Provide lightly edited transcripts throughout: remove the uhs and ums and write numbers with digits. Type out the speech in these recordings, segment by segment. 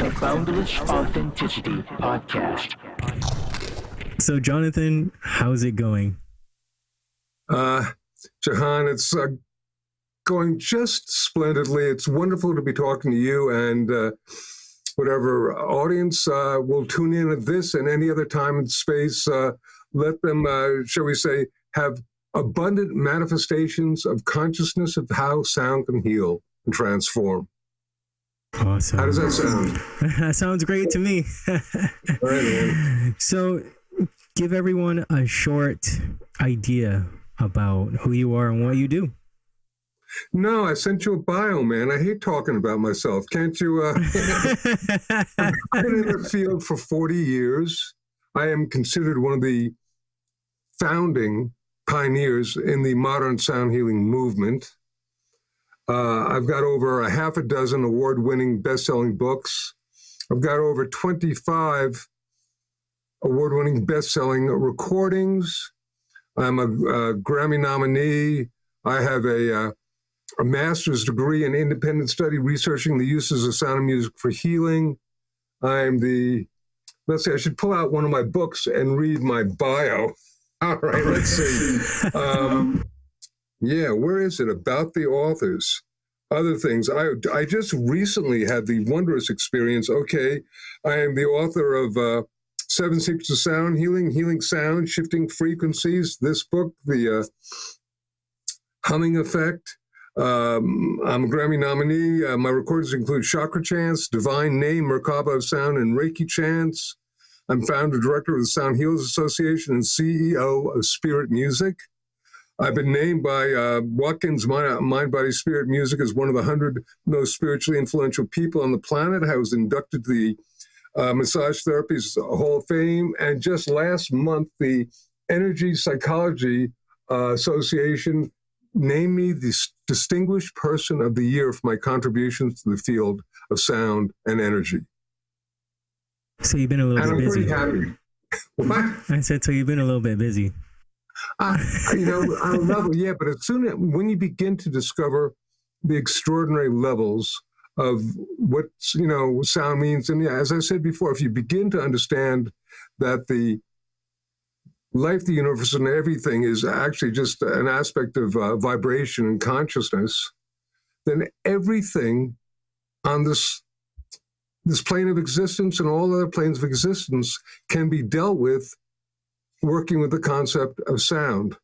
the Boundless Authenticity Podcast. So, Jonathan, how's it going? Jahan, it's going just splendidly. It's wonderful to be talking to you, and whatever audience will tune in at this and any other time and space, let them, shall we say, have abundant manifestations of consciousness of how sound can heal and transform. Awesome. How does that sound? That sounds great to me. All right, man. So, give everyone a short idea about who you are and what you do. No, I sent you a bio, man. I hate talking about myself. Can't you? I've been in the field for 40 years. I am considered one of the founding pioneers in the modern sound healing movement. I've got over a half a dozen award-winning best-selling books. I've got over 25 award-winning best-selling recordings. I'm a Grammy nominee. I have a master's degree in independent study researching the uses of sound and music for healing. I'm let's see, I should pull out one of my books and read my bio. All right, let's see. Yeah, where is it? About the authors. Other things. I just recently had the wondrous experience. Okay, I am the author of 7 Secrets of Sound Healing, Healing Sound, Shifting Frequencies. This book, the Humming Effect. I'm a Grammy nominee. My recordings include Chakra Chants, Divine Name, Merkaba of Sound, and Reiki Chants. I'm founder director of the Sound Healers Association and CEO of Spirit Music. I've been named by Watkins Mind, Body, Spirit Music as one of the 100 most spiritually influential people on the planet. I was inducted to the Massage Therapies Hall of Fame. And just last month, the Energy Psychology Association named me the Distinguished Person of the Year for my contributions to the field of sound and energy. So you've been a little bit busy. I'm pretty happy. What? I said, so you've been a little bit busy. I love it, yeah, but when you begin to discover the extraordinary levels of what, sound means, and yeah, as I said before, if you begin to understand that the life, the universe, and everything is actually just an aspect of vibration and consciousness, then everything on this plane of existence and all other planes of existence can be dealt with working with the concept of sound,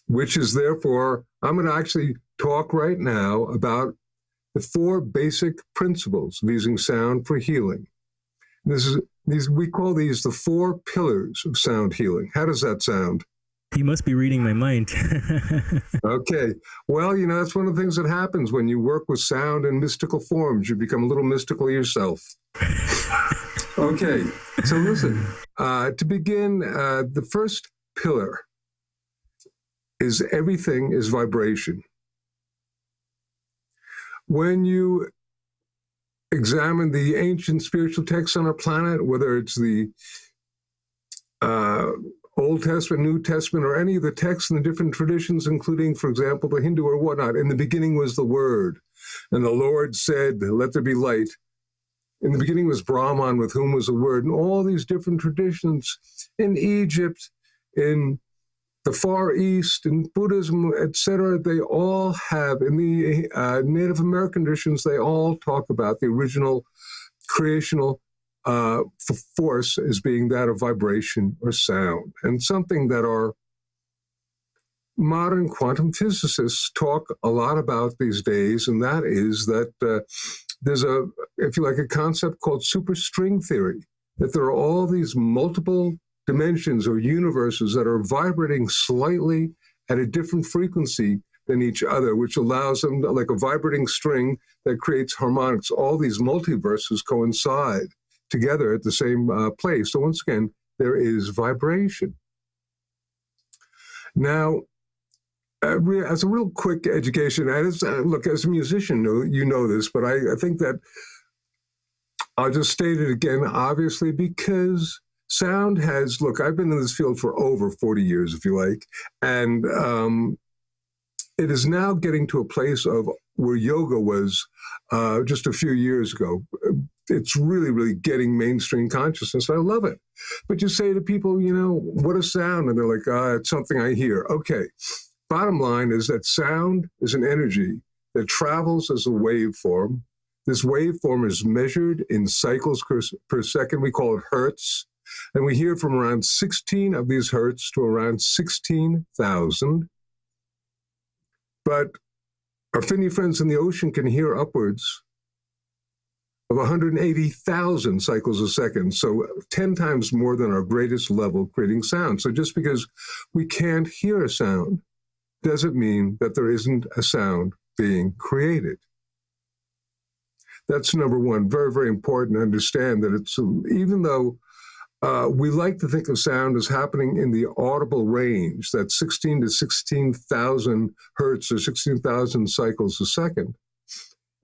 which is therefore, I'm going to actually talk right now about the 4 basic principles of using sound for healing. We call these the 4 pillars of sound healing. How does that sound? You must be reading my mind. Okay. Well, that's one of the things that happens when you work with sound in mystical forms. You become a little mystical yourself. Okay. So listen, to begin, the first pillar is everything is vibration. When you examine the ancient spiritual texts on our planet, whether it's the Old Testament, New Testament, or any of the texts in the different traditions, including, for example, the Hindu or whatnot, in the beginning was the Word, and the Lord said, let there be light. In the beginning was Brahman, with whom was the Word, and all these different traditions in Egypt, in the Far East, in Buddhism, etc., they all have, in the Native American traditions, they all talk about the original creational force as being that of vibration or sound, and something that our modern quantum physicists talk a lot about these days, and that is that there's a concept called superstring theory, that there are all these multiple dimensions or universes that are vibrating slightly at a different frequency than each other, which allows them, like a vibrating string that creates harmonics. All these multiverses coincide together at the same place. So once again, there is vibration. Now, as a real quick education, as a musician, you know this, but I think that I'll just state it again, obviously, because sound has, I've been in this field for over 40 years, if you like, and it is now getting to a place of where yoga was just a few years ago. It's really, really getting mainstream consciousness. I love it. But you say to people, what is sound? And they're like, it's something I hear. Okay. Bottom line is that sound is an energy that travels as a waveform. This waveform is measured in cycles per second. We call it hertz. And we hear from around 16 of these hertz to around 16,000. But our finny friends in the ocean can hear upwards of 180,000 cycles a second, so 10 times more than our greatest level creating sound. So just because we can't hear a sound doesn't mean that there isn't a sound being created. That's number one. Very, very important to understand that it's, even though we like to think of sound as happening in the audible range, that 16 to 16,000 hertz or 16,000 cycles a second,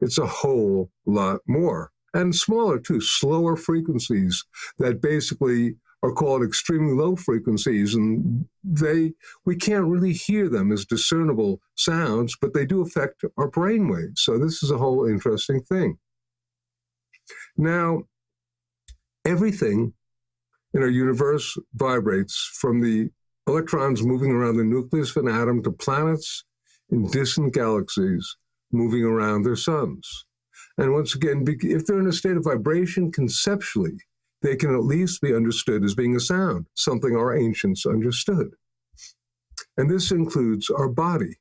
it's a whole lot more. And smaller too, slower frequencies that basically are called extremely low frequencies. And we can't really hear them as discernible sounds, but they do affect our brain waves. So this is a whole interesting thing. Now, everything in our universe vibrates, from the electrons moving around the nucleus of an atom to planets in distant galaxies moving around their suns. And once again, if they're in a state of vibration conceptually, they can at least be understood as being a sound, something our ancients understood. And this includes our body.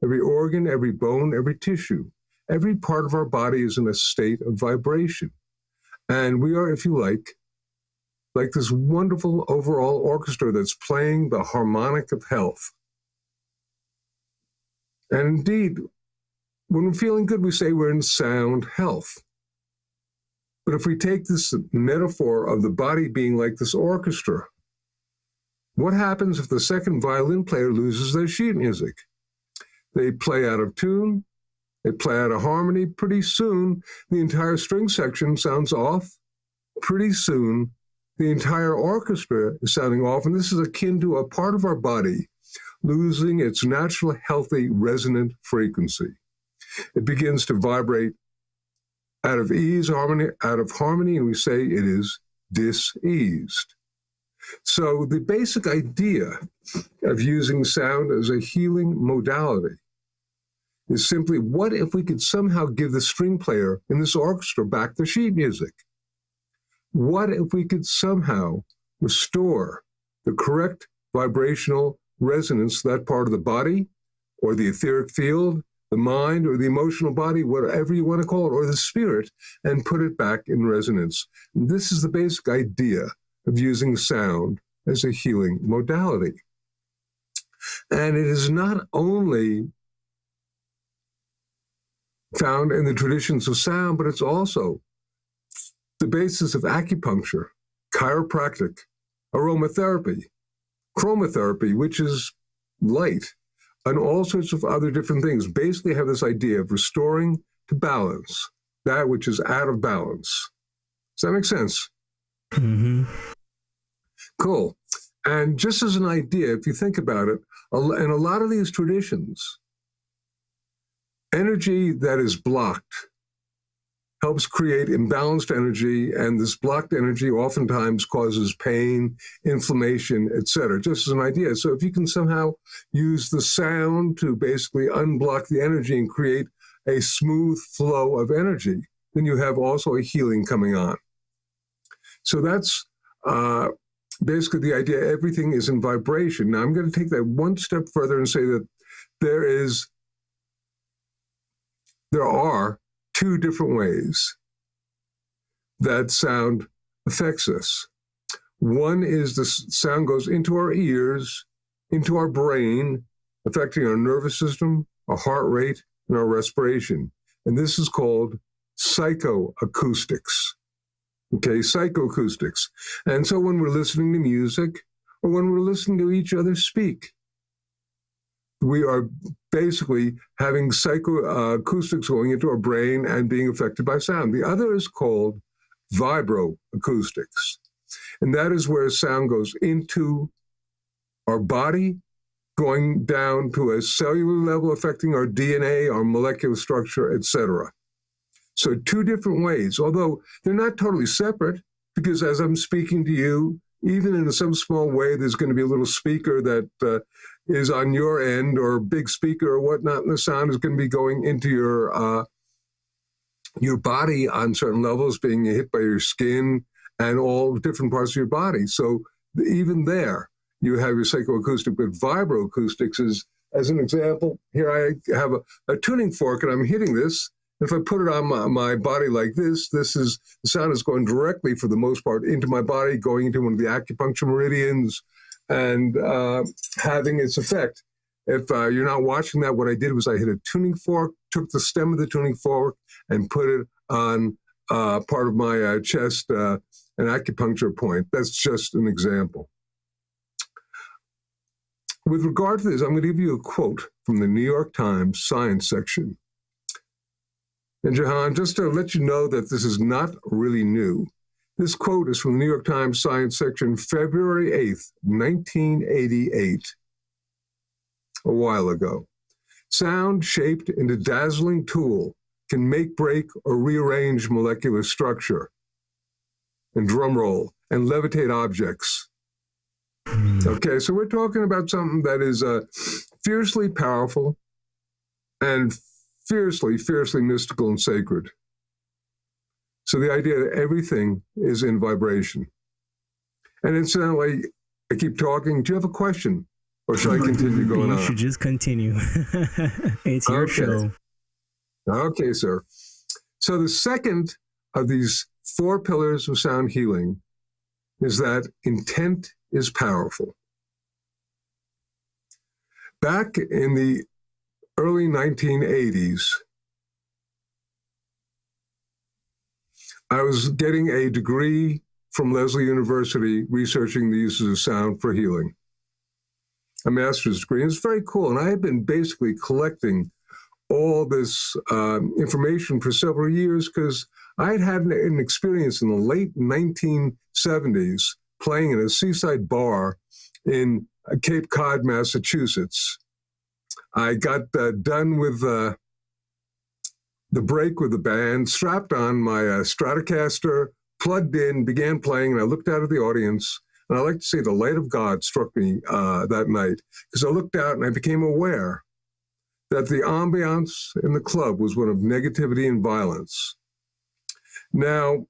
Every organ, every bone, every tissue, every part of our body is in a state of vibration. And we are, if you like this wonderful overall orchestra that's playing the harmonic of health. And indeed, when we're feeling good, we say we're in sound health. But if we take this metaphor of the body being like this orchestra, what happens if the second violin player loses their sheet music? They play out of tune, they play out of harmony. Pretty soon, the entire string section sounds off. Pretty soon, the entire orchestra is sounding off. And this is akin to a part of our body losing its natural, healthy, resonant frequency. It begins to vibrate out of harmony, and we say it is diseased. So the basic idea of using sound as a healing modality is simply, what if we could somehow give the string player in this orchestra back their sheet music? What if we could somehow restore the correct vibrational resonance to that part of the body, or the etheric field, the mind, or the emotional body, whatever you want to call it, or the spirit, and put it back in resonance? This is the basic idea of using sound as a healing modality. And it is not only found in the traditions of sound, but it's also the basis of acupuncture, chiropractic, aromatherapy, chromotherapy, which is light, and all sorts of other different things. Basically have this idea of restoring to balance that which is out of balance. Does that make sense? Mm-hmm. Cool. And just as an idea, if you think about it, in a lot of these traditions, energy that is blocked helps create imbalanced energy, and this blocked energy oftentimes causes pain, inflammation, etc. Just as an idea. So if you can somehow use the sound to basically unblock the energy and create a smooth flow of energy, then you have also a healing coming on. So that's basically the idea. Everything is in vibration. Now I'm going to take that one step further and say that there are two different ways that sound affects us. One is the sound goes into our ears, into our brain, affecting our nervous system, our heart rate, and our respiration. And this is called psychoacoustics. Okay, psychoacoustics. And so when we're listening to music, or when we're listening to each other speak, we are basically having psychoacoustics going into our brain and being affected by sound. The other is called vibroacoustics. And that is where sound goes into our body going down to a cellular level, affecting our DNA, our molecular structure, etc. So two different ways, although they're not totally separate, because as I'm speaking to you, even in some small way, there's going to be a little speaker that is on your end, or a big speaker or whatnot, and the sound is going to be going into your body on certain levels, being hit by your skin and all different parts of your body. So even there, you have your psychoacoustic, but vibroacoustics is, as an example, here I have a tuning fork and I'm hitting this. If I put it on my body like this, the sound is going directly, for the most part, into my body, going into one of the acupuncture meridians and having its effect. If you're not watching that, what I did was I hit a tuning fork, took the stem of the tuning fork and put it on part of my chest, an acupuncture point. That's just an example. With regard to this, I'm going to give you a quote from the New York Times science section. And Jahan, just to let you know that this is not really new, this quote is from the New York Times science section, February 8th, 1988, a while ago. Sound shaped into dazzling tool can make, break, or rearrange molecular structure, and drum roll, and levitate objects. Okay, so we're talking about something that is fiercely powerful and fiercely, fiercely mystical and sacred. So the idea that everything is in vibration. And incidentally, I keep talking. Do you have a question? Or should I continue going on? You should just continue. It's your show. Okay, sir. So the second of these four pillars of sound healing is that intent is powerful. Back in the early 1980s, I was getting a degree from Lesley University researching the uses of sound for healing, a master's degree. And it's very cool. And I had been basically collecting all this information for several years because I had had an experience in the late 1970s playing in a seaside bar in Cape Cod, Massachusetts. I got done with the break with the band, strapped on my Stratocaster, plugged in, began playing, and I looked out at the audience. And I like to say the light of God struck me that night, because I looked out and I became aware that the ambiance in the club was one of negativity and violence. Now,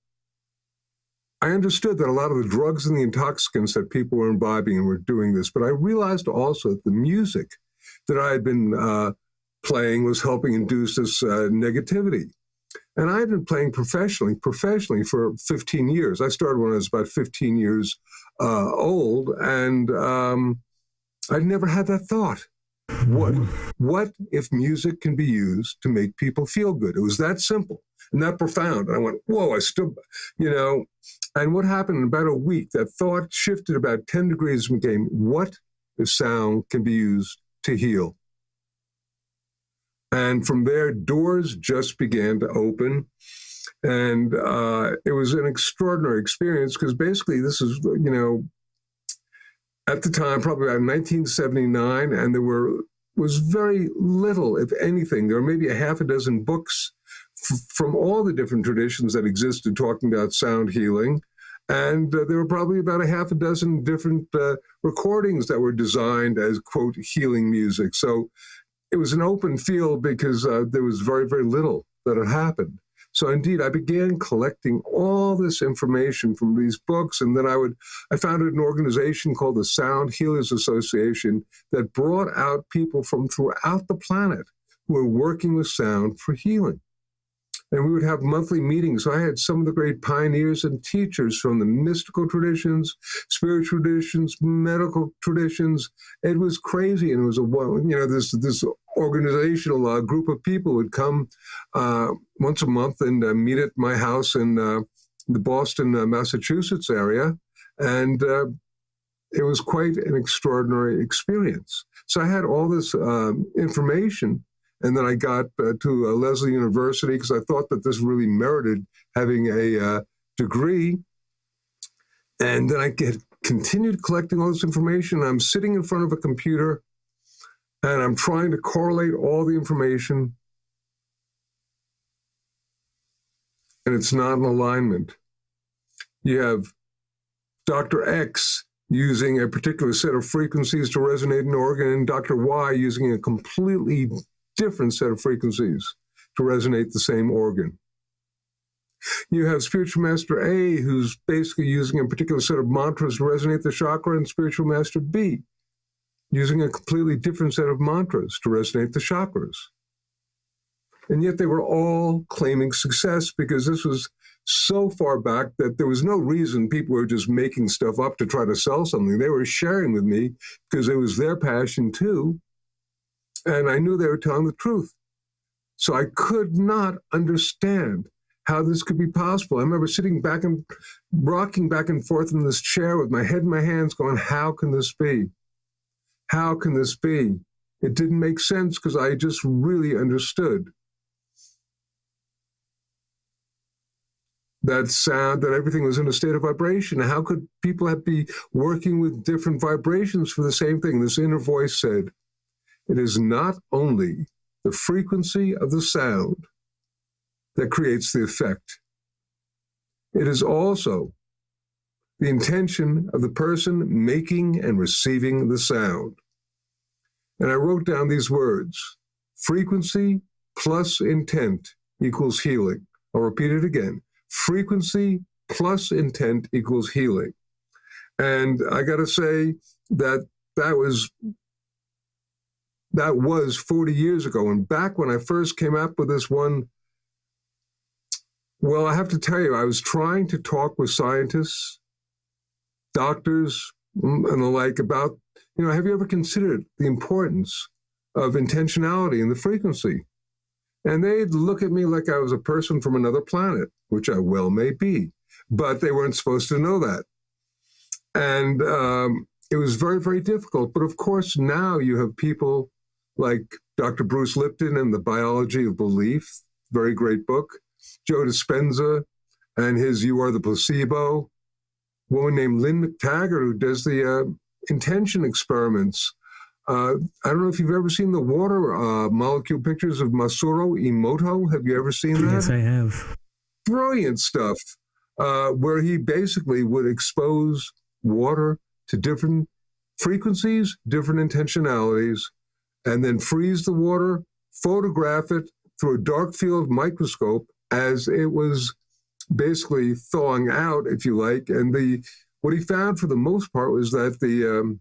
I understood that a lot of the drugs and the intoxicants that people were imbibing were doing this, but I realized also that the music that I had been playing was helping induce this negativity. And I had been playing professionally for 15 years. I started when I was about 15 years old, and I'd never had that thought. What if music can be used to make people feel good? It was that simple and that profound. And I went, whoa, and what happened in about a week, that thought shifted about 10 degrees and became, what if sound can be used to heal? And from there, doors just began to open. And it was an extraordinary experience because basically this is, at the time, probably about 1979, and there was very little, if anything. There were maybe a half a dozen books from all the different traditions that existed talking about sound healing. And there were probably about a half a dozen different recordings that were designed as, quote, healing music. So it was an open field because there was very, very little that had happened. So indeed, I began collecting all this information from these books, and then I founded an organization called the Sound Healers Association that brought out people from throughout the planet who were working with sound for healing. And we would have monthly meetings. So I had some of the great pioneers and teachers from the mystical traditions, spiritual traditions, medical traditions. It was crazy, and it was this organizational group of people would come once a month and meet at my house in the Boston, Massachusetts area, and it was quite an extraordinary experience. So I had all this information. And then I got to Lesley University because I thought that this really merited having a degree. And then I continued collecting all this information. I'm sitting in front of a computer And I'm trying to correlate all the information, and it's not in alignment. You have Dr. X using a particular set of frequencies to resonate an organ, and Dr. Y using a completely different set of frequencies to resonate the same organ. You have Spiritual Master A, who's basically using a particular set of mantras to resonate the chakra, and Spiritual Master B, using a completely different set of mantras to resonate the chakras. And yet they were all claiming success, because this was so far back that there was no reason people were just making stuff up to try to sell something. They were sharing with me because it was their passion too. And I knew they were telling the truth. So I could not understand how this could be possible. I remember sitting back and rocking back and forth in this chair with my head in my hands going, how can this be? How can this be? It didn't make sense because I just really understood that sound, that everything was in a state of vibration. How could people be working with different vibrations for the same thing? This inner voice said, it is not only the frequency of the sound that creates the effect. It is also the intention of the person making and receiving the sound. And I wrote down these words: frequency plus intent equals healing. I'll repeat it again. Frequency plus intent equals healing. And I got to say that was 40 years ago. And back when I first came up with this one, well, I have to tell you, I was trying to talk with scientists, doctors, and the like about, have you ever considered the importance of intentionality in the frequency? And they'd look at me like I was a person from another planet, which I well may be, but they weren't supposed to know that. And it was very, very difficult. But of course, now you have people like Dr. Bruce Lipton and The Biology of Belief, very great book, Joe Dispenza and his You Are the Placebo, a woman named Lynn McTaggart who does the intention experiments. I don't know if you've ever seen the water molecule pictures of Masaru Emoto. Have you ever seen that? Yes, I have. Brilliant stuff, where he basically would expose water to different frequencies, different intentionalities, and then freeze the water, photograph it through a dark field microscope as it was basically thawing out, if you like. And what he found for the most part was that the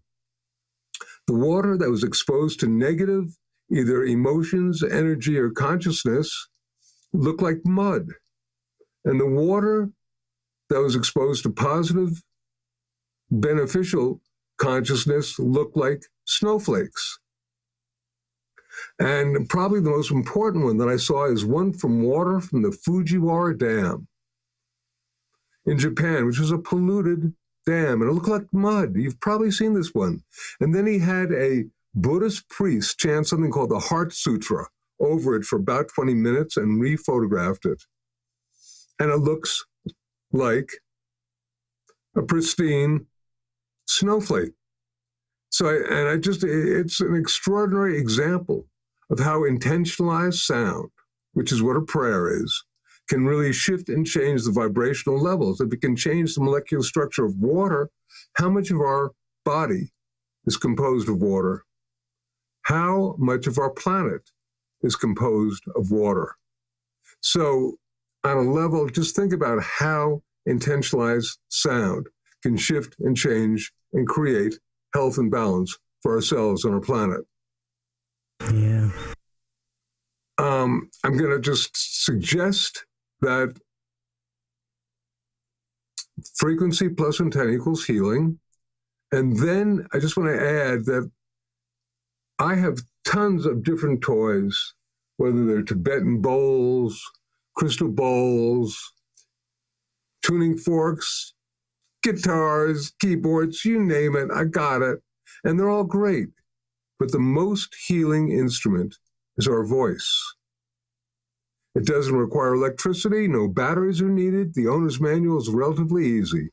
water that was exposed to negative, either emotions, energy, or consciousness, looked like mud. And the water that was exposed to positive, beneficial consciousness looked like snowflakes. And probably the most important one that I saw is one from water from the Fujiwara Dam in Japan, which was a polluted dam, and it looked like mud. You've probably seen this one. And then he had a Buddhist priest chant something called the Heart Sutra over it for about 20 minutes and re-photographed it. And it looks like a pristine snowflake. So, it's an extraordinary example of how intentionalized sound, which is what a prayer is, can really shift and change the vibrational levels. If it can change the molecular structure of water, how much of our body is composed of water? How much of our planet is composed of water? So on a level, just think about how intentionalized sound can shift and change and create health and balance for ourselves and our planet. Yeah. I'm going to just suggest that frequency plus intent equals healing. And then I just want to add that I have tons of different toys, whether they're Tibetan bowls, crystal bowls, tuning forks, guitars, keyboards, you name it, I got it. And they're all great. But the most healing instrument is our voice. It doesn't require electricity, no batteries are needed. The owner's manual is relatively easy.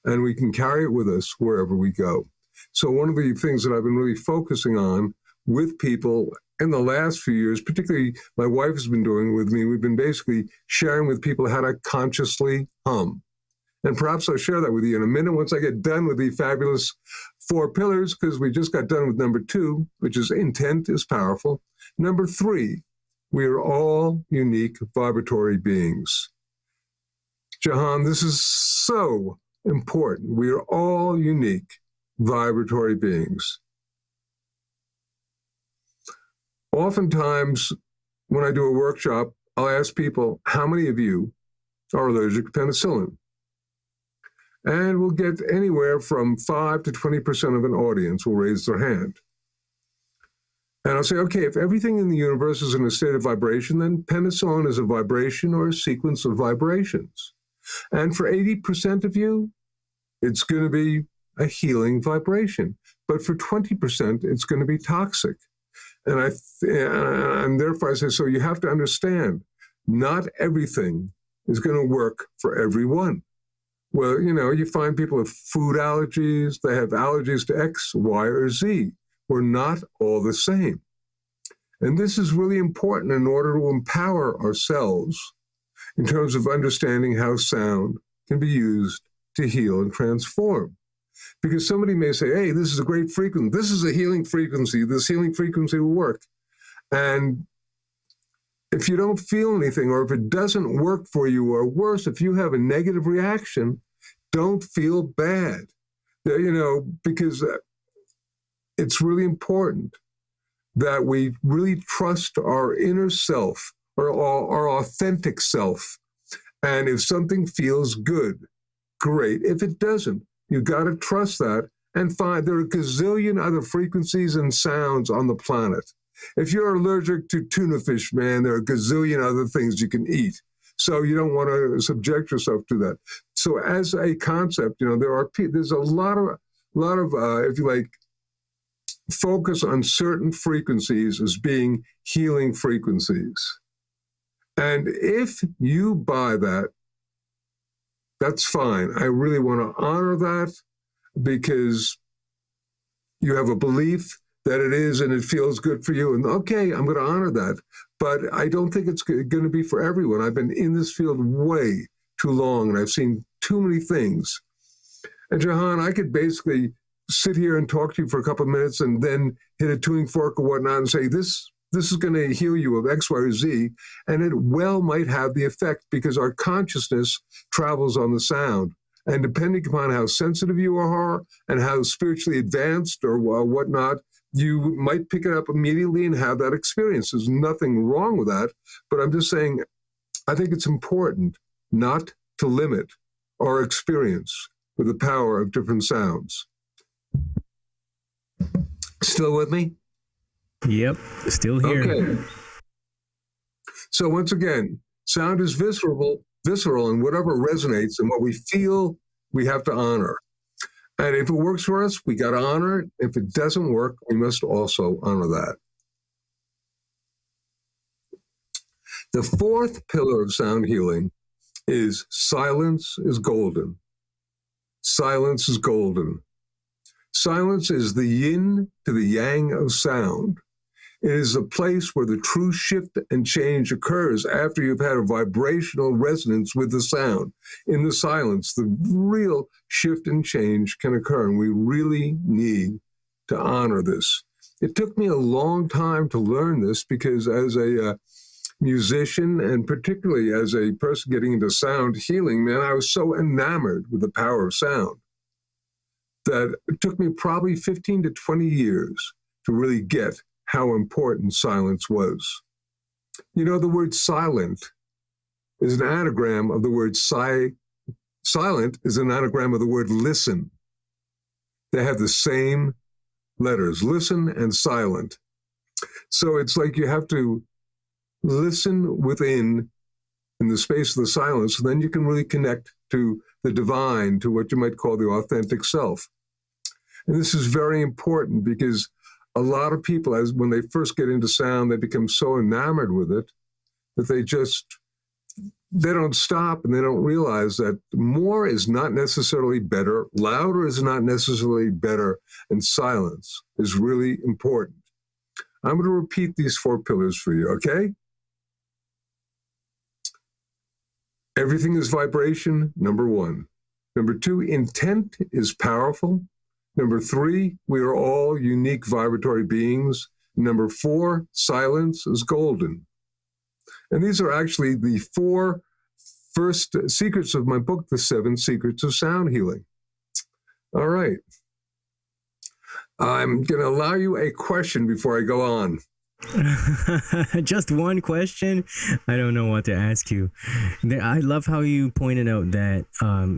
And we can carry it with us wherever we go. So one of the things that I've been really focusing on with people in the last few years, particularly my wife has been doing it with me. We've been basically sharing with people how to consciously hum. And perhaps I'll share that with you in a minute once I get done with the fabulous 4 pillars, because we just got done with number 2, which is intent is powerful. Number 3, we are all unique vibratory beings. Jahan, this is so important. We are all unique vibratory beings. Oftentimes, when I do a workshop, I'll ask people, how many of you are allergic to penicillin? And we'll get anywhere from 5 to 20% of an audience will raise their hand. And I'll say, okay, if everything in the universe is in a state of vibration, then penicillin is a vibration or a sequence of vibrations. And for 80% of you, it's going to be a healing vibration. But for 20%, it's going to be toxic. And therefore I say, so you have to understand, not everything is going to work for everyone. Well, you find people with food allergies, they have allergies to X, Y, or Z. We're not all the same. And this is really important in order to empower ourselves in terms of understanding how sound can be used to heal and transform. Because somebody may say, hey, this is a great frequency. This is a healing frequency. This healing frequency will work. And if you don't feel anything, or if it doesn't work for you, or worse, if you have a negative reaction, don't feel bad. Because it's really important that we really trust our inner self, or our authentic self. And if something feels good, great. If it doesn't, you got to trust that and find there are a gazillion other frequencies and sounds on the planet. If you're allergic to tuna fish, man, there are a gazillion other things you can eat. So you don't want to subject yourself to that. So as a concept, there's a lot of if you like, focus on certain frequencies as being healing frequencies. And if you buy that, that's fine. I really want to honor that because you have a belief that it is and it feels good for you. And okay, I'm going to honor that. But I don't think it's going to be for everyone. I've been in this field way too long and I've seen too many things. And Jahan, I could basically sit here and talk to you for a couple of minutes and then hit a tuning fork or whatnot and say, this is going to heal you of X, Y, or Z. And it well might have the effect because our consciousness travels on the sound. And depending upon how sensitive you are and how spiritually advanced or whatnot, you might pick it up immediately and have that experience. There's nothing wrong with that. But I'm just saying, I think it's important not to limit our experience with the power of different sounds. Still with me? Yep, still here. Okay. So once again, sound is visceral, and whatever resonates and what we feel, we have to honor. And if it works for us, we got to honor it. If it doesn't work, we must also honor that. The 4th pillar of sound healing is silence is golden. Silence is golden. Silence is the yin to the yang of sound. It is a place where the true shift and change occurs after you've had a vibrational resonance with the sound. In the silence, the real shift and change can occur, and we really need to honor this. It took me a long time to learn this because as a musician, and particularly as a person getting into sound healing, man, I was so enamored with the power of sound that it took me probably 15 to 20 years to really get how important silence was. The word silent is an anagram of the word silent is an anagram of the word listen. They have the same letters, listen and silent. So it's like you have to listen within in the space of the silence, then you can really connect to the divine, to what you might call the authentic self. And this is very important because a lot of people, when they first get into sound, they become so enamored with it that they don't stop and they don't realize that more is not necessarily better, louder is not necessarily better, and silence is really important. I'm going to repeat these 4 pillars for you, okay? Everything is vibration, number 1. Number 2, intent is powerful. Number 3, we are all unique vibratory beings. Number 4, silence is golden. And these are actually the 4 first secrets of my book, The 7 Secrets of Sound Healing. All right. I'm going to allow you a question before I go on. Just one question? I don't know what to ask you. I love how you pointed out that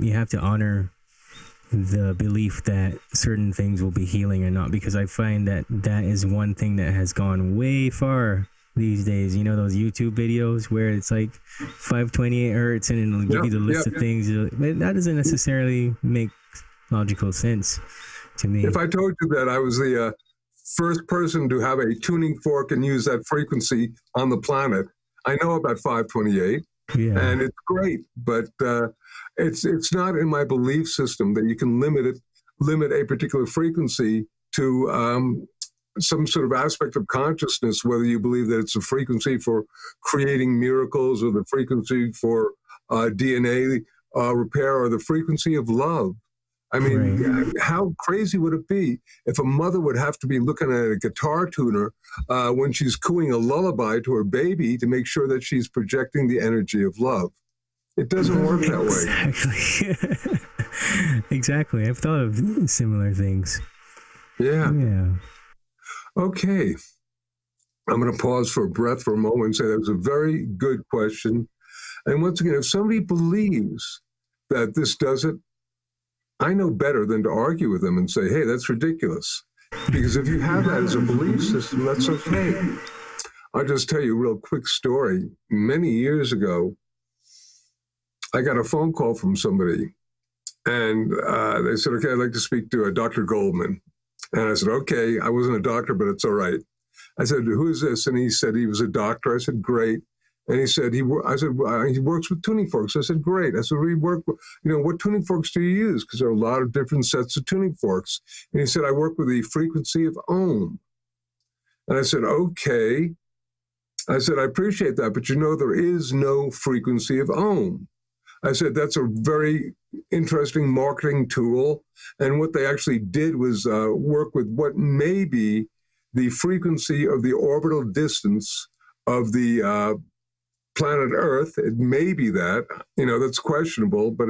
you have to honor the belief that certain things will be healing or not, because I find that that is one thing that has gone way far these days. You know, those YouTube videos where it's like 528 hertz and it'll give you the list of things. But that doesn't necessarily make logical sense to me. If I told you that I was the first person to have a tuning fork and use that frequency on the planet, I know about 528, and it's great, but it's not in my belief system that you can limit a particular frequency to some sort of aspect of consciousness, whether you believe that it's a frequency for creating miracles or the frequency for DNA repair or the frequency of love. I mean, how crazy would it be if a mother would have to be looking at a guitar tuner when she's cooing a lullaby to her baby to make sure that she's projecting the energy of love? It doesn't work that way. Exactly. I've thought of similar things. Yeah. Okay. I'm going to pause for breath for a moment and say that was a very good question. And once again, if somebody believes that this does it, I know better than to argue with them and say, hey, that's ridiculous. Because if you have that as a belief system, that's okay. I'll just tell you a real quick story. Many years ago, I got a phone call from somebody, and they said, okay, I'd like to speak to Dr. Goldman. And I said, okay, I wasn't a doctor, but it's all right. I said, who is this? And he said he was a doctor. I said, great. And he said, he works with tuning forks. I said, great. I said, we work with, what tuning forks do you use? Because there are a lot of different sets of tuning forks. And he said, I work with the frequency of Om. And I said, okay. I said, I appreciate that, but there is no frequency of Om. I said, that's a very interesting marketing tool. And what they actually did was work with what may be the frequency of the orbital distance of the planet Earth. It may be that, that's questionable, but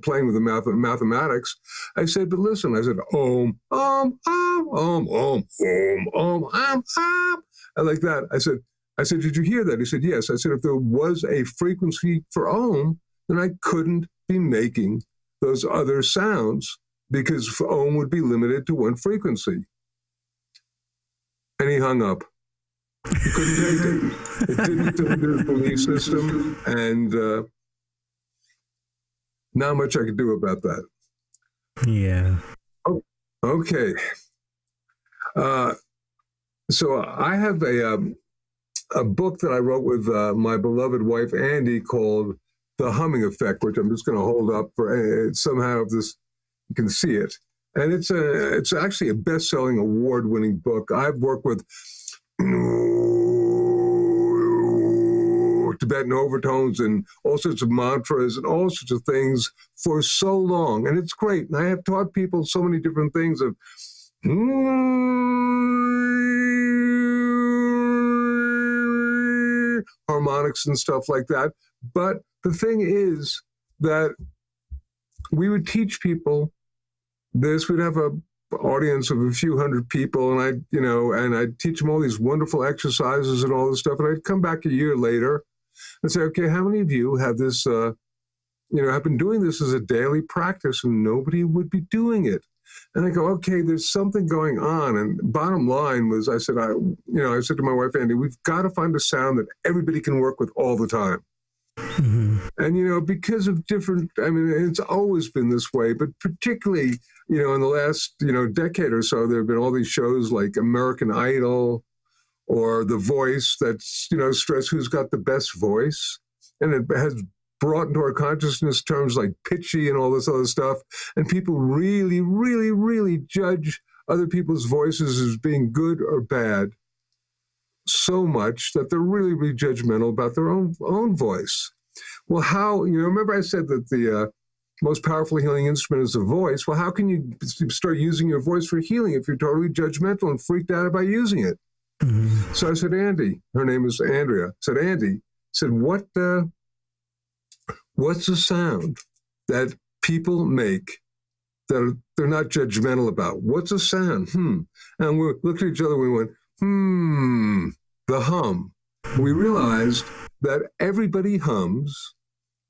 playing with the mathematics. I said, but listen, I said, Om, Om, Om, Om, Om, Om, Om, Om, Om. I like that. I said, did you hear that? He said, yes. I said, if there was a frequency for Om, then I couldn't be making those other sounds because Om would be limited to one frequency. And he hung up. He couldn't take it. It didn't fit into his belief system, and not much I could do about that. Yeah. Oh, okay. So I have a book that I wrote with my beloved wife, Andy, called The Humming Effect, which I'm just going to hold up for somehow if this you can see it. And it's actually a best-selling, award-winning book. I've worked with Tibetan overtones and all sorts of mantras and all sorts of things for so long. And it's great. And I have taught people so many different things of harmonics and stuff like that. But the thing is that we would teach people this. We'd have an audience of a few hundred people, and I'd teach them all these wonderful exercises and all this stuff. And I'd come back a year later and say, okay, how many of you have this, have been doing this as a daily practice? And nobody would be doing it. And I go, okay, there's something going on. And bottom line was, I said to my wife, Andy, we've got to find a sound that everybody can work with all the time. Mm-hmm. And, because of it's always been this way, but particularly, in the last, decade or so, there have been all these shows like American Idol or The Voice that's, stress who's got the best voice. And it has brought into our consciousness terms like pitchy and all this other stuff. And people really, really, really judge other people's voices as being good or bad. so much that they're really, really judgmental about their own voice. Well, how, remember I said that the most powerful healing instrument is the voice. Well, how can you start using your voice for healing if you're totally judgmental and freaked out about using it? Mm-hmm. So I said, Andy, her name is Andrea, said, Andy, said, what's the sound that people make that they're not judgmental about? What's a sound? And we looked at each other and we went, the hum. We realized that everybody hums,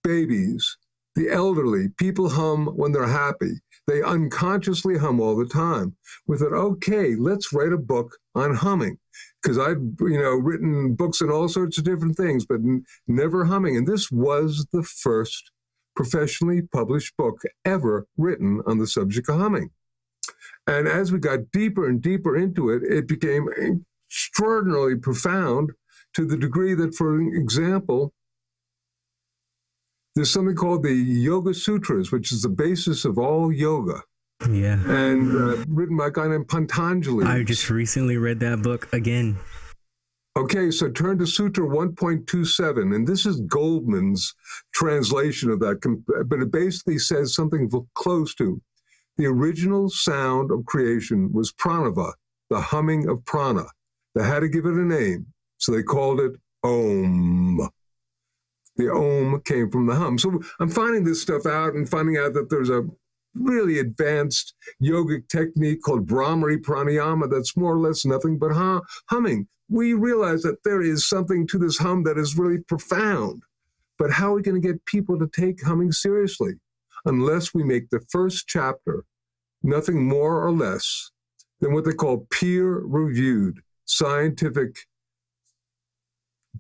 babies, the elderly, people hum when they're happy. They unconsciously hum all the time. We thought, okay, let's write a book on humming. Because I'd, written books on all sorts of different things, but never humming. And this was the first professionally published book ever written on the subject of humming. And as we got deeper and deeper into it, it became extraordinarily profound to the degree that, for example, there's something called the Yoga Sutras, which is the basis of all yoga. Yeah. And written by a guy named Patanjali. I just recently read that book again. Okay, so turn to Sutra 1.27, and this is Goldman's translation of that, but it basically says something close to the original sound of creation was pranava, the humming of prana. They had to give it a name, so they called it Om. The Om came from the hum. So I'm finding this stuff out and finding out that there's a really advanced yogic technique called Brahmari Pranayama that's more or less nothing but humming. We realize that there is something to this hum that is really profound. But how are we going to get people to take humming seriously? Unless we make the first chapter nothing more or less than what they call peer-reviewed scientific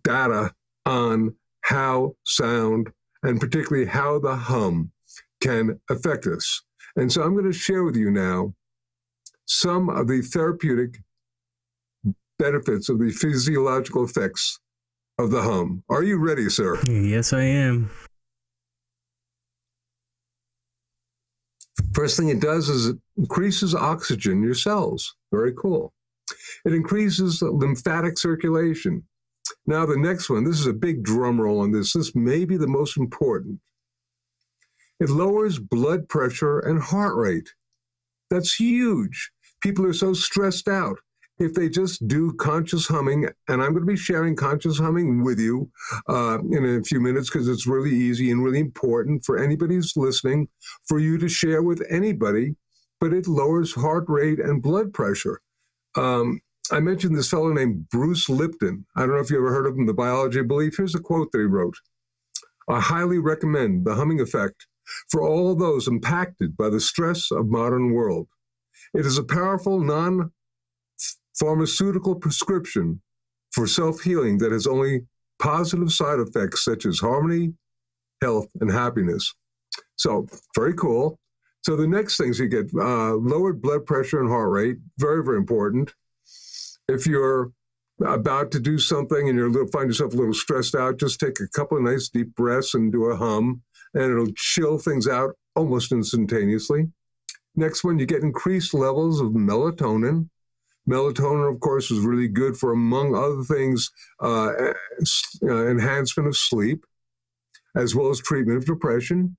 data on how sound, and particularly how the hum, can affect us. And so I'm going to share with you now some of the therapeutic benefits of the physiological effects of the hum. Are you ready, sir? Yes, I am. First thing it does is it increases oxygen in your cells. Very cool. It increases lymphatic circulation. Now, the next one, this is a big drum roll on this. This may be the most important. It lowers blood pressure and heart rate. That's huge. People are so stressed out. If they just do conscious humming, and I'm going to be sharing conscious humming with you in a few minutes because it's really easy and really important for anybody who's listening, for you to share with anybody, but it lowers heart rate and blood pressure. I mentioned this fellow named Bruce Lipton. I don't know if you ever heard of him, The Biology of Belief. Here's a quote that he wrote. I highly recommend the humming effect for all those impacted by the stress of modern world. It is a powerful non-pharmaceutical prescription for self-healing that has only positive side effects such as harmony, health, and happiness. So, very cool. So the next things you get, lowered blood pressure and heart rate, very, very important. If you're about to do something and you find yourself a little stressed out, just take a couple of nice deep breaths and do a hum, and it'll chill things out almost instantaneously. Next one, you get increased levels of melatonin. Melatonin, of course, is really good for, among other things, enhancement of sleep, as well as treatment of depression.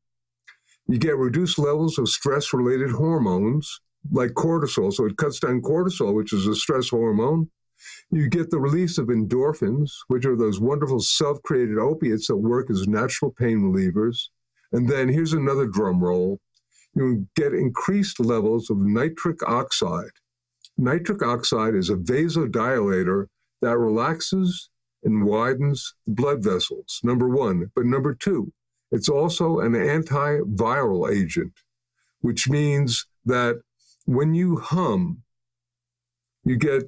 You get reduced levels of stress-related hormones, like cortisol. So it cuts down cortisol, which is a stress hormone. You get the release of endorphins, which are those wonderful self-created opiates that work as natural pain relievers. And then here's another drum roll. You get increased levels of nitric oxide. Nitric oxide is a vasodilator that relaxes and widens blood vessels, number one. But number two, it's also an antiviral agent, which means that when you hum, you get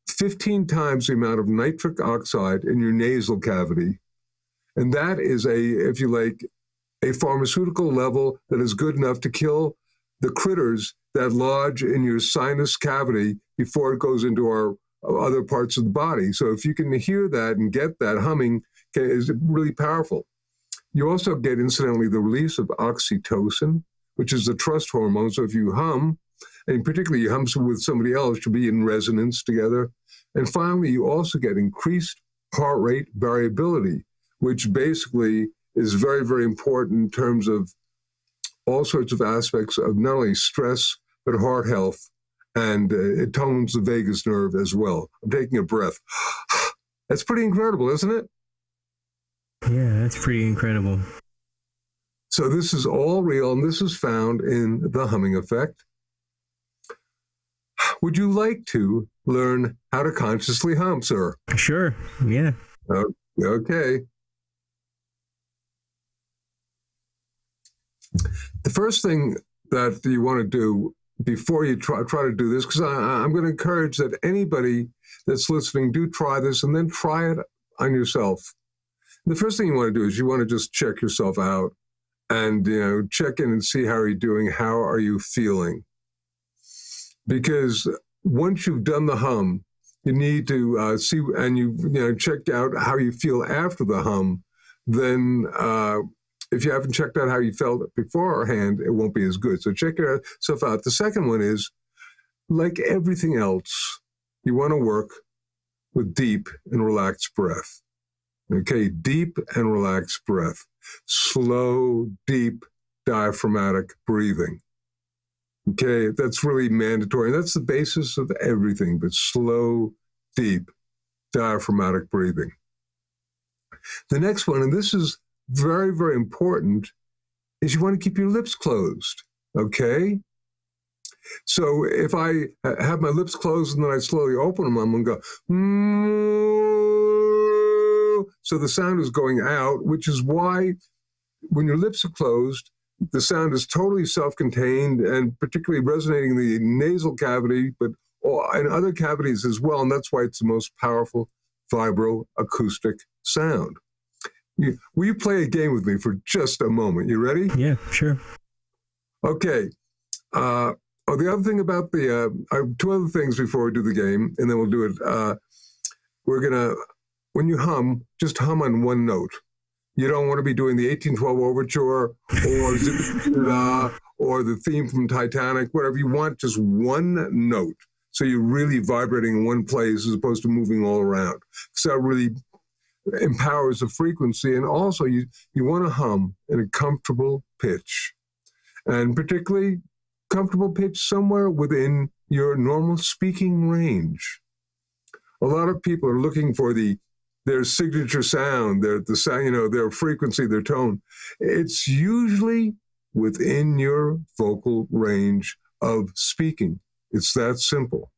15 times the amount of nitric oxide in your nasal cavity. And that is if you like, a pharmaceutical level that is good enough to kill the critters that lodge in your sinus cavity before it goes into our other parts of the body. So if you can hear that and get that humming, is really powerful. You also get, incidentally, the release of oxytocin, which is the trust hormone. So if you hum, and particularly you hum with somebody else, you'll be in resonance together. And finally, you also get increased heart rate variability, which basically is very, very important in terms of all sorts of aspects of not only stress, but heart health. And it tones the vagus nerve as well. I'm taking a breath. That's pretty incredible, isn't it? Yeah, that's pretty incredible. So this is all real, and this is found in the humming effect. Would you like to learn how to consciously hum, sir? Sure, yeah. Okay. The first thing that you want to do before you try to do this, because I'm going to encourage that anybody that's listening, do try this and then try it on yourself. The first thing you want to do is you want to just check yourself out and, check in and see how you're doing. How are you feeling? Because once you've done the hum, you need to see, and you checked out how you feel after the hum. Then if you haven't checked out how you felt beforehand, it won't be as good. So check yourself out. The second one is, like everything else, you want to work with deep and relaxed breath. Okay, deep and relaxed breath. Slow, deep, diaphragmatic breathing. Okay, that's really mandatory. That's the basis of everything, but slow, deep, diaphragmatic breathing. The next one, and this is very, very important, is you want to keep your lips closed, okay? So if I have my lips closed and then I slowly open them, I'm going to go, so the sound is going out, which is why when your lips are closed, the sound is totally self-contained and particularly resonating in the nasal cavity, but in other cavities as well. And that's why it's the most powerful vibroacoustic sound. Will you play a game with me for just a moment? You ready? Yeah, sure. Okay. The other thing about two other things before we do the game, and then we'll do it. When you hum, just hum on one note. You don't want to be doing the 1812 Overture or or the theme from Titanic, whatever you want, just one note. So you're really vibrating in one place as opposed to moving all around. So that really empowers the frequency. And also you want to hum in a comfortable pitch, and particularly comfortable pitch somewhere within your normal speaking range. A lot of people are looking for their signature sound, their frequency, their tone. It's usually within your vocal range of speaking. It's that simple.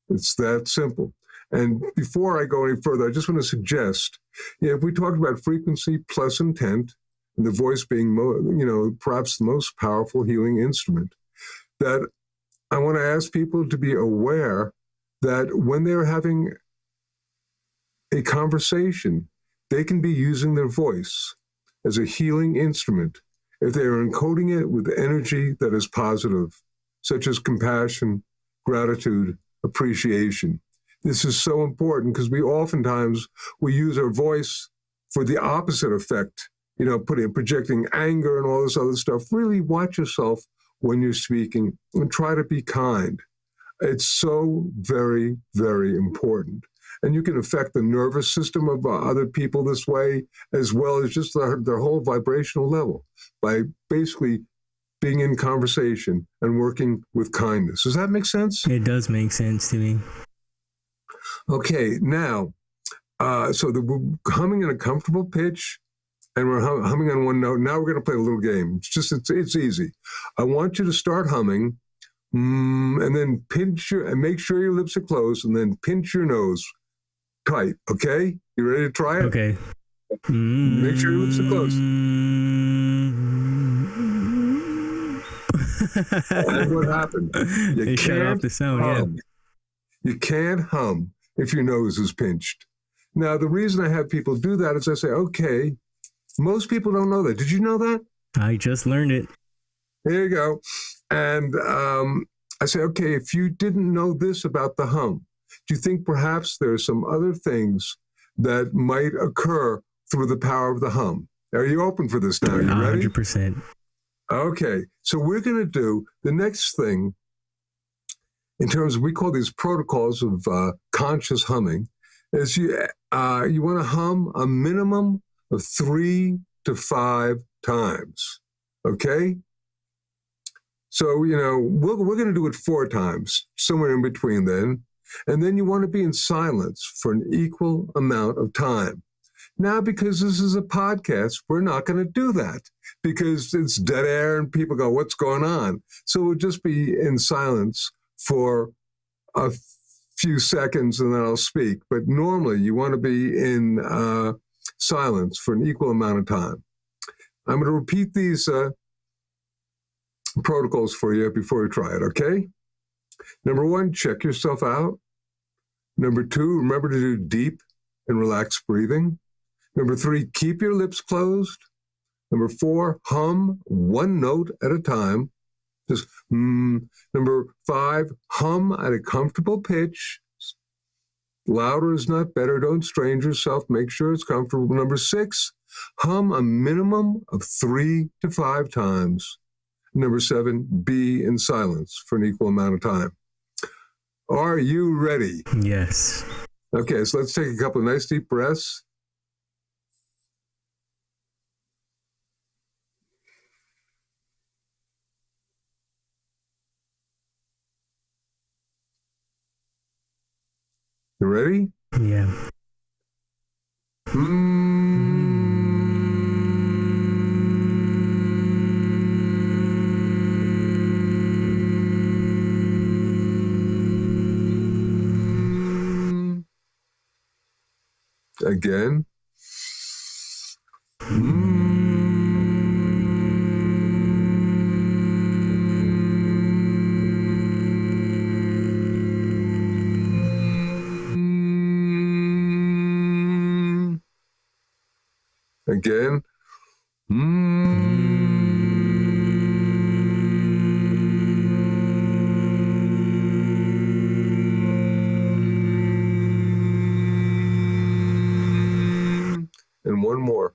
It's that simple. And before I go any further, I just want to suggest, if we talk about frequency plus intent, and the voice being, perhaps the most powerful healing instrument, that I want to ask people to be aware that when they're having a conversation, they can be using their voice as a healing instrument if they are encoding it with energy that is positive, such as compassion, gratitude, appreciation. This is so important because we use our voice for the opposite effect, projecting anger and all this other stuff. Really watch yourself when you're speaking and try to be kind. It's so very, very important. And you can affect the nervous system of other people this way, as well as just their whole vibrational level by basically being in conversation and working with kindness. Does that make sense? It does make sense to me. Okay, now, so we're humming in a comfortable pitch, and we're humming on one note. Now we're going to play a little game. It's easy. I want you to start humming, and then make sure your lips are closed, and then pinch your nose tight. Okay, you ready to try it? Okay. Make sure your lips are closed. And what happened? You shut off the sound. Hum. Yeah. You can't hum if your nose is pinched. Now, the reason I have people do that is I say, okay, most people don't know that. Did you know that? I just learned it. There you go. And I say, okay, if you didn't know this about the hum, do you think perhaps there are some other things that might occur through the power of the hum? Are you open for this now? Are you ready? 100%. Okay. So we're going to do the next thing in terms of, we call these protocols of conscious humming, is you want to hum a minimum of 3 to 5 times, okay? So, you know, we're going to do it 4 times, somewhere in between then. And then you want to be in silence for an equal amount of time. Now, because this is a podcast, we're not going to do that because it's dead air and people go, what's going on? So we'll just be in silence for a few seconds and then I'll speak. But normally you want to be in silence for an equal amount of time. I'm going to repeat these protocols for you before you try it, okay? Number 1, check yourself out. Number 2, remember to do deep and relaxed breathing. Number 3, keep your lips closed. Number 4, hum 1 note at a time. Just Number 5, hum at a comfortable pitch. Louder is not better. Don't strain yourself. Make sure it's comfortable. Number 6, hum a minimum of 3 to 5 times. Number 7, be in silence for an equal amount of time. Are you ready? Yes. Okay, so let's take a couple of nice deep breaths. You ready? Yeah. Again. Again. And one more.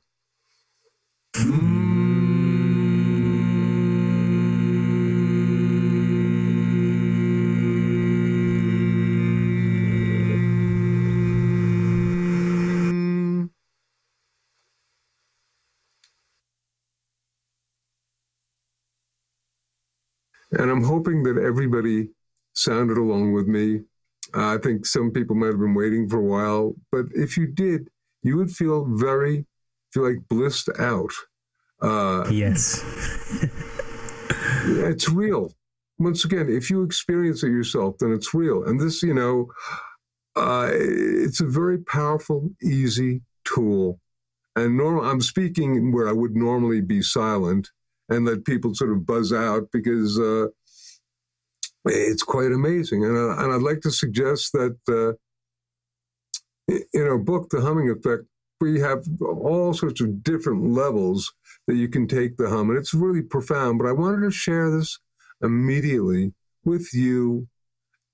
And I'm hoping that everybody sounded along with me. I think some people might have been waiting for a while, but if you did, you would feel like blissed out. Yes. It's real. Once again, if you experience it yourself, then it's real. And this, it's a very powerful, easy tool. And I'm speaking where I would normally be silent and let people sort of buzz out because it's quite amazing. And I'd like to suggest that in our book, The Humming Effect, we have all sorts of different levels that you can take the hum. And it's really profound. But I wanted to share this immediately with you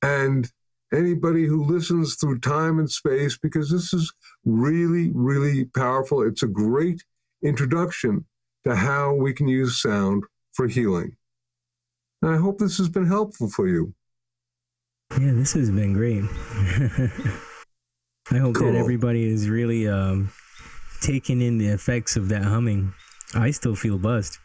and anybody who listens through time and space, because this is really, really powerful. It's a great introduction to how we can use sound for healing. And I hope this has been helpful for you. Yeah, this has been great. I hope that everybody is really taking in the effects of that humming. I still feel buzzed.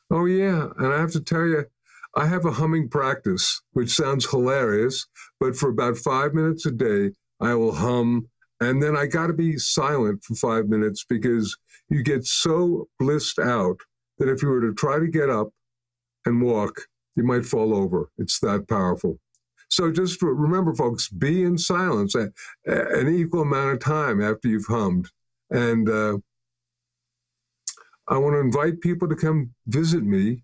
Oh, yeah. And I have to tell you, I have a humming practice, which sounds hilarious, but for about 5 minutes a day, I will hum. And then I got to be silent for 5 minutes because you get so blissed out that if you were to try to get up and walk, you might fall over. It's that powerful. So just remember, folks, be in silence an equal amount of time after you've hummed. And I want to invite people to come visit me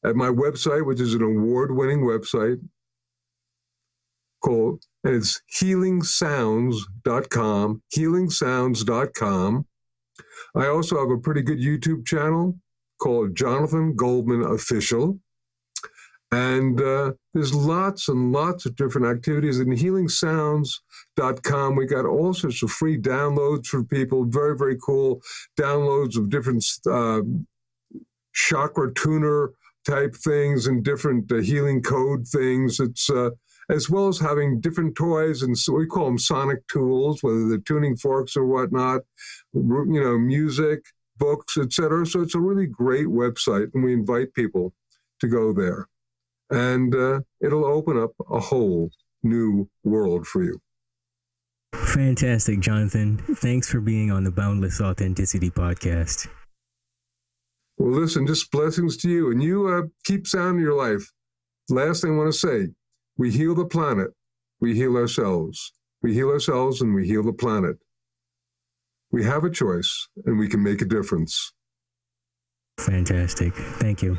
at my website, which is an award-winning website and it's healingsounds.com, healingsounds.com. I also have a pretty good YouTube channel called Jonathan Goldman Official. And there's lots and lots of different activities. In healingsounds.com, we got all sorts of free downloads for people, very, very cool downloads of different chakra tuner type things and different healing code things. It's as well as having different toys, and so we call them sonic tools, whether they're tuning forks or whatnot, music, books, etc. So it's a really great website, and we invite people to go there. And it'll open up a whole new world for you. Fantastic, Jonathan. Thanks for being on the Boundless Authenticity podcast. Well, listen, just blessings to you. And you keep sound in your life. Last thing I want to say, we heal the planet. We heal ourselves. We heal ourselves and we heal the planet. We have a choice and we can make a difference. Fantastic. Thank you.